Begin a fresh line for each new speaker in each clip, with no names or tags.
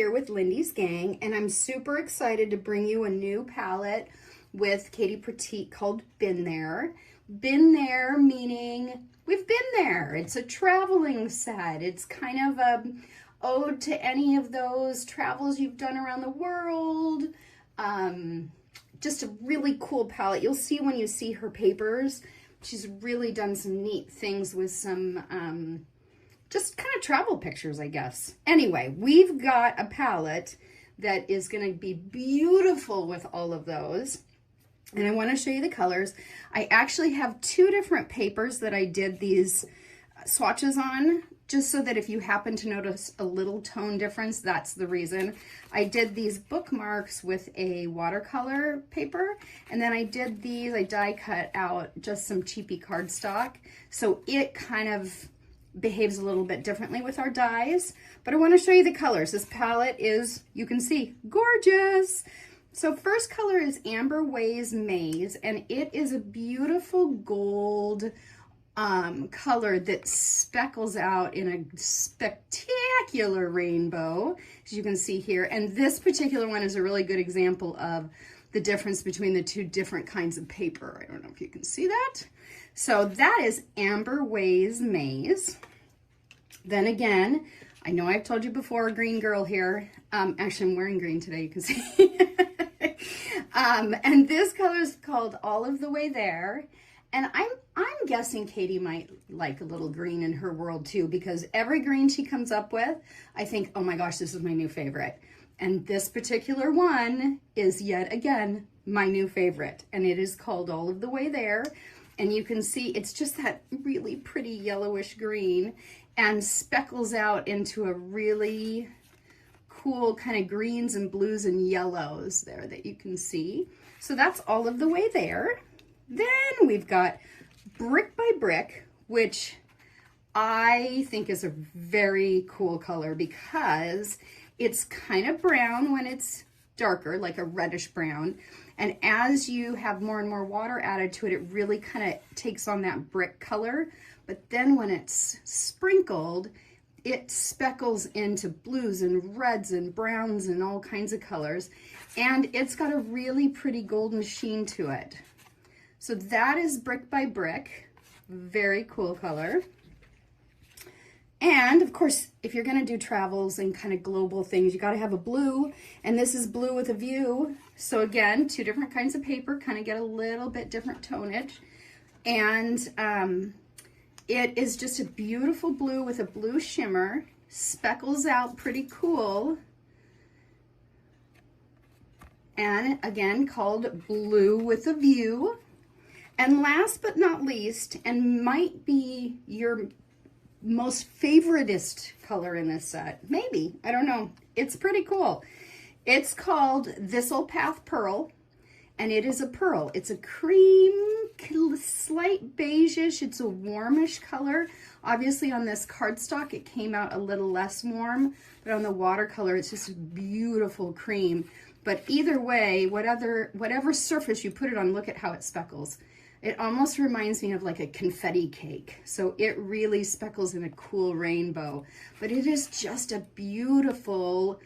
here with Lindys Gang, and I'm super excited to bring you a new palette with Katie Pertiet called Been There. Been There meaning we've been there. It's a traveling set. It's kind of a ode to any of those travels you've done around the world. Just a really cool palette. You'll see when you see her papers, she's really done some neat things with some just kind of travel pictures, I guess. Anyway, we've got a palette that is going to be beautiful with all of those. And I want to show you the colors. I actually have two different papers that I did these swatches on, just so that if you happen to notice a little tone difference, that's the reason. I did these bookmarks with a watercolor paper, and then I did these, I die cut out just some cheapy cardstock. So it kind of behaves a little bit differently with our dyes, but I want to show you the colors. This palette is, you can see, gorgeous. So first color is Amber Ways Maze, and it is a beautiful gold color that speckles out in a spectacular rainbow, as you can see here. And this particular one is a really good example of the difference between the two different kinds of paper. I don't know if you can see that. So that is Amber Ways Maze. Then again, I know I've told you before, green girl here. Actually, I'm wearing green today, you can see. And this color is called All of the Way There. And I'm guessing Katie might like a little green in her world too, because every green she comes up with, I think, oh my gosh, this is my new favorite. And this particular one is yet again my new favorite, and it is called All of the Way There. And you can see it's just that really pretty yellowish green and speckles out into a really cool kind of greens and blues and yellows there that you can see. So that's All of the Way There. Then we've got Brick by Brick, which I think is a very cool color because it's kind of brown when it's darker, like a reddish brown. And as you have more and more water added to it, it really kind of takes on that brick color. But then when it's sprinkled, it speckles into blues and reds and browns and all kinds of colors. And it's got a really pretty golden sheen to it. So that is Brick by Brick. Very cool color. And of course, if you're gonna do travels and kind of global things, you gotta have a blue, and this is Blue with a View. So again, two different kinds of paper, kind of get a little bit different tonage. And it is just a beautiful blue with a blue shimmer, speckles out pretty cool. And again, called Blue with a View. And last but not least, and might be your most favoritist color in this set, maybe, I don't know, it's pretty cool. It's called Thistle Path Pearl, and it is a pearl. It's a cream, slight beigeish, it's a warmish color. Obviously on this cardstock it came out a little less warm, but on the watercolor it's just a beautiful cream. But either way, whatever surface you put it on, look at how it speckles. It almost reminds me of like a confetti cake. So it really speckles in a cool rainbow. But it is just a beautiful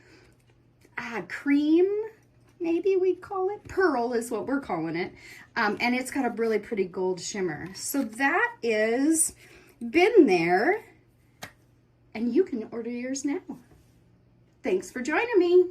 cream, maybe we'd call it. Pearl is what we're calling it. And it's got a really pretty gold shimmer. So that is Been There. And you can order yours now. Thanks for joining me.